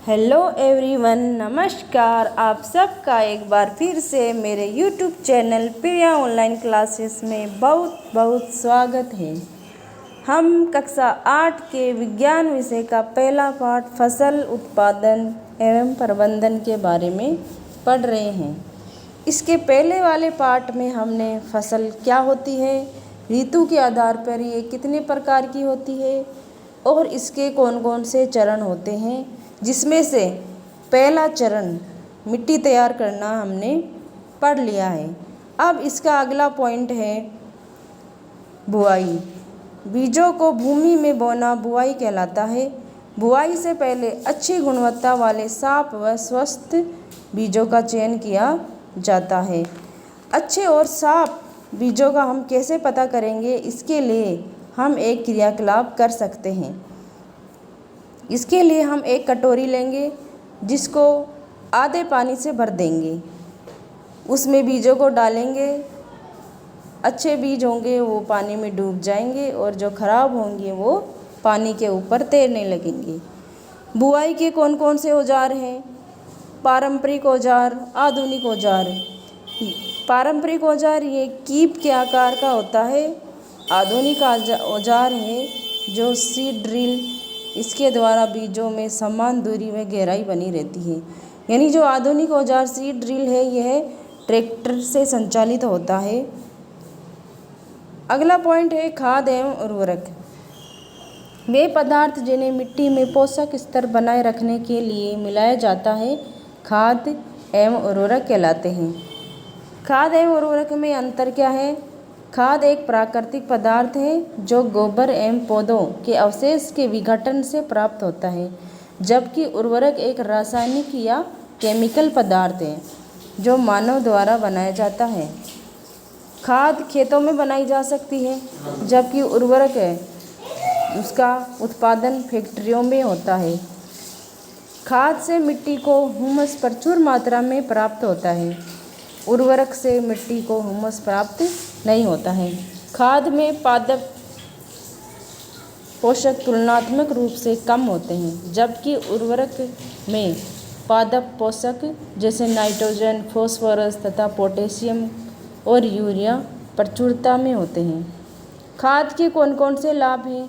Hello everyone, नमस्कार। आप सबका एक बार फिर से मेरे यूट्यूब चैनल प्रिया ऑनलाइन क्लासेस में बहुत बहुत स्वागत है। हम कक्षा 8 के विज्ञान विषय का पहला पाठ फसल उत्पादन एवं प्रबंधन के बारे में पढ़ रहे हैं। इसके पहले वाले पाठ में हमने फसल क्या होती है, ऋतु के आधार पर ये कितने प्रकार की होती है और इसके कौन कौन से चरण होते हैं, जिसमें से पहला चरण मिट्टी तैयार करना हमने पढ़ लिया है। अब इसका अगला पॉइंट है बुआई। बीजों को भूमि में बोना बुआई कहलाता है। बुआई से पहले अच्छी गुणवत्ता वाले साफ व स्वस्थ बीजों का चयन किया जाता है। अच्छे और साफ बीजों का हम कैसे पता करेंगे, इसके लिए हम एक क्रियाकलाप कर सकते हैं। इसके लिए हम एक कटोरी लेंगे जिसको आधे पानी से भर देंगे। उसमें बीजों को डालेंगे। अच्छे बीज होंगे वो पानी में डूब जाएंगे और जो खराब होंगे वो पानी के ऊपर तैरने लगेंगे। बुआई के कौन कौन से औजार हैं? पारंपरिक औजार, आधुनिक औजार। पारंपरिक औजार ये कीप के आकार का होता है। आधुनिक औजार है जो सीड ड्रिल, इसके द्वारा बीजों में समान दूरी में गहराई बनी रहती है। यानी जो आधुनिक औजार सीड ड्रिल है यह ट्रैक्टर से संचालित होता है। अगला पॉइंट है खाद एवं उर्वरक। वे पदार्थ जिन्हें मिट्टी में पोषक स्तर बनाए रखने के लिए मिलाया जाता है खाद एवं उर्वरक कहलाते हैं। खाद एवं उर्वरक में अंतर क्या है? खाद एक प्राकृतिक पदार्थ है जो गोबर एवं पौधों के अवशेष के विघटन से प्राप्त होता है, जबकि उर्वरक एक रासायनिक या केमिकल पदार्थ है जो मानव द्वारा बनाया जाता है। खाद खेतों में बनाई जा सकती है, जबकि उर्वरक है उसका उत्पादन फैक्ट्रियों में होता है। खाद से मिट्टी को हुमस प्रचुर मात्रा में प्राप्त होता है, उर्वरक से मिट्टी को हुमस प्राप्त नहीं होता है। खाद में पादप पोषक तुलनात्मक रूप से कम होते हैं, जबकि उर्वरक में पादप पोषक जैसे नाइट्रोजन, फास्फोरस तथा पोटेशियम और यूरिया प्रचुरता में होते हैं। खाद के कौन कौन से लाभ हैं?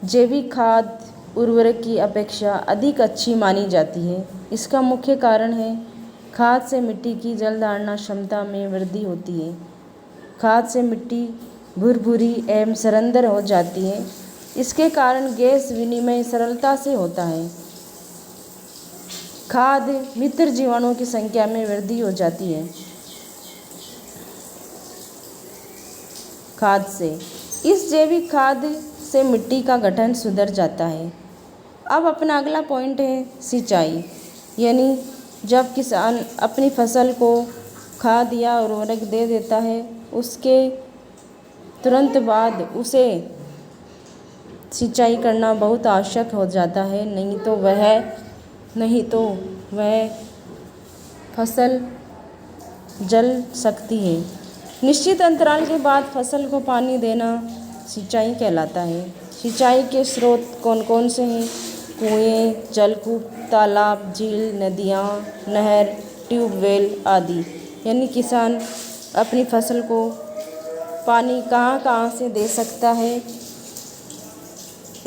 जैविक खाद उर्वरक की अपेक्षा अधिक अच्छी मानी जाती है। इसका मुख्य कारण है खाद से मिट्टी की जल धारण क्षमता में वृद्धि होती है। खाद से मिट्टी भुरभुरी एवं सरंदर हो जाती है। इसके कारण गैस विनिमय सरलता से होता है। खाद मित्र जीवाणुओं की संख्या में वृद्धि हो जाती है। खाद से इस जैविक खाद से मिट्टी का गठन सुधर जाता है। अब अपना अगला पॉइंट है सिंचाई। यानी जब किसान अपनी फसल को खाद या उर्वरक दे देता है, उसके तुरंत बाद उसे सिंचाई करना बहुत आवश्यक हो जाता है, नहीं तो वह फसल जल सकती है। निश्चित अंतराल के बाद फसल को पानी देना सिंचाई कहलाता है। सिंचाई के स्रोत कौन कौन से हैं? कुएं, जलकूप, तालाब, झील, नदियाँ, नहर, ट्यूबवेल आदि। यानी किसान अपनी फसल को पानी कहाँ कहाँ से दे सकता है,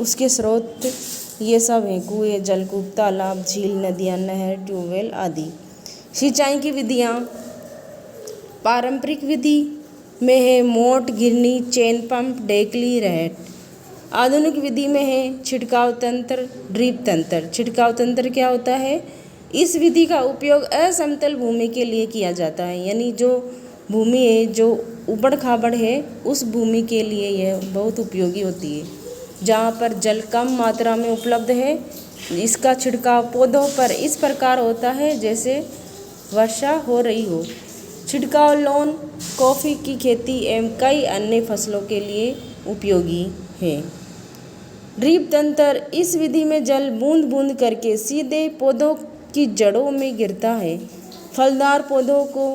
उसके स्रोत ये सब हैं: कुएं, जलकूप, तालाब, झील, नदियाँ, नहर, ट्यूबवेल आदि। सिंचाई की विधियाँ पारंपरिक विधि में है मोट, गिरनी, चेन पंप, डेकली, रहट। आधुनिक विधि में है छिड़काव तंत्र, ड्रिप तंत्र। छिड़काव तंत्र क्या होता है? इस विधि का उपयोग असमतल भूमि के लिए किया जाता है। यानी जो भूमि है जो ऊबड़ खाबड़ है उस भूमि के लिए यह बहुत उपयोगी होती है। जहाँ पर जल कम मात्रा में उपलब्ध है, इसका छिड़काव पौधों पर इस प्रकार होता है जैसे वर्षा हो रही हो। छिड़काव लॉन, कॉफ़ी की खेती एवं कई अन्य फसलों के लिए उपयोगी है। ड्रिप तंत्र, इस विधि में जल बूंद बूंद करके सीधे पौधों की जड़ों में गिरता है। फलदार पौधों को,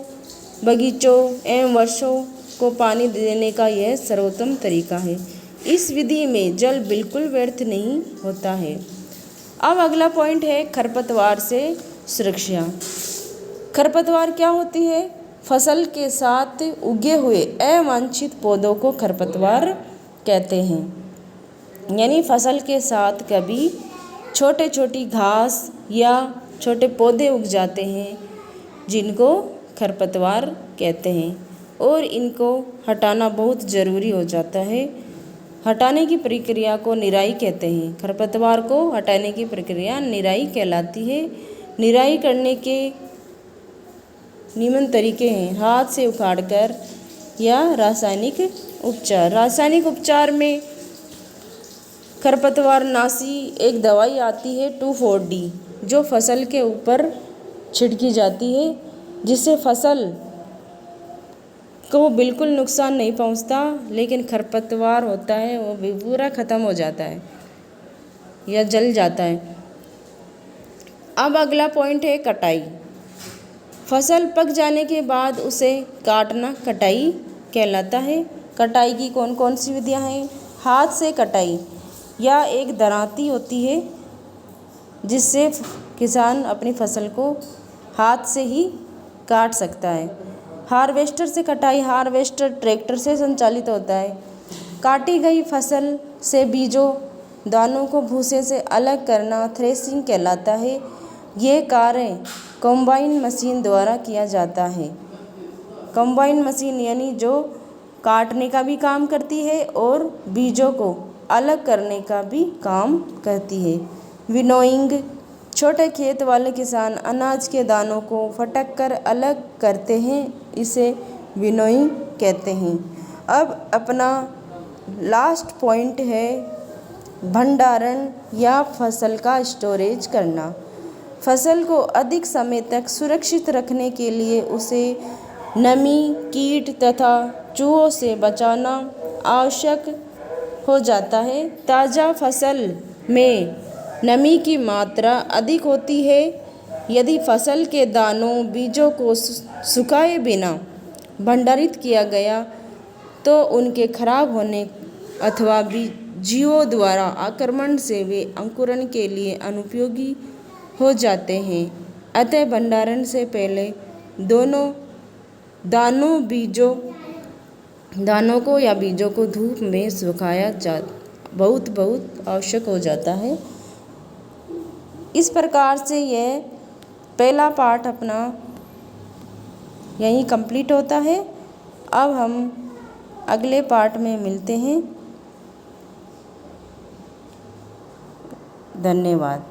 बगीचों एवं वर्षों को पानी देने का यह सर्वोत्तम तरीका है। इस विधि में जल बिल्कुल व्यर्थ नहीं होता है। अब अगला पॉइंट है खरपतवार से सुरक्षा। खरपतवार क्या होती है? फसल के साथ उगे हुए अवांछित पौधों को खरपतवार कहते हैं। यानी फसल के साथ कभी छोटे छोटी घास या छोटे पौधे उग जाते हैं जिनको खरपतवार कहते हैं और इनको हटाना बहुत ज़रूरी हो जाता है। हटाने की प्रक्रिया को निराई कहते हैं। खरपतवार को हटाने की प्रक्रिया निराई कहलाती है। निराई करने के निम्न तरीके हैं: हाथ से उखाड़कर या रासायनिक उपचार। रासायनिक उपचार में खरपतवार नाशी एक दवाई आती है 2,4-D, जो फसल के ऊपर छिड़की जाती है, जिससे फसल को बिल्कुल नुकसान नहीं पहुंचता, लेकिन खरपतवार होता है वो भी पूरा ख़त्म हो जाता है या जल जाता है। अब अगला पॉइंट है कटाई। फसल पक जाने के बाद उसे काटना कटाई कहलाता है। कटाई की कौन कौन सी विधियां हैं? हाथ से कटाई या एक दरांती होती है जिससे किसान अपनी फसल को हाथ से ही काट सकता है। हार्वेस्टर से कटाई। हार्वेस्टर ट्रैक्टर से संचालित होता है। काटी गई फसल से बीजों दानों को भूसे से अलग करना थ्रेसिंग कहलाता है। ये कार्य कंबाइन मशीन द्वारा किया जाता है। कंबाइन मशीन यानी जो काटने का भी काम करती है और बीजों को अलग करने का भी काम करती है। विनोइंग। छोटे खेत वाले किसान अनाज के दानों को फटक कर अलग करते हैं, इसे विनोइंग कहते हैं। अब अपना लास्ट पॉइंट है भंडारण या फसल का स्टोरेज करना। फसल को अधिक समय तक सुरक्षित रखने के लिए उसे नमी, कीट तथा चूहों से बचाना आवश्यक हो जाता है। ताज़ा फसल में नमी की मात्रा अधिक होती है। यदि फसल के दानों बीजों को सुखाए बिना भंडारित किया गया तो उनके खराब होने अथवा जीवों द्वारा आक्रमण से वे अंकुरण के लिए अनुपयोगी हो जाते हैं। अतः भंडारण से पहले दोनों दानों को या बीजों को धूप में सुखाया बहुत आवश्यक हो जाता है। इस प्रकार से यह पहला पार्ट अपना यहीं कंप्लीट होता है। अब हम अगले पार्ट में मिलते हैं। धन्यवाद।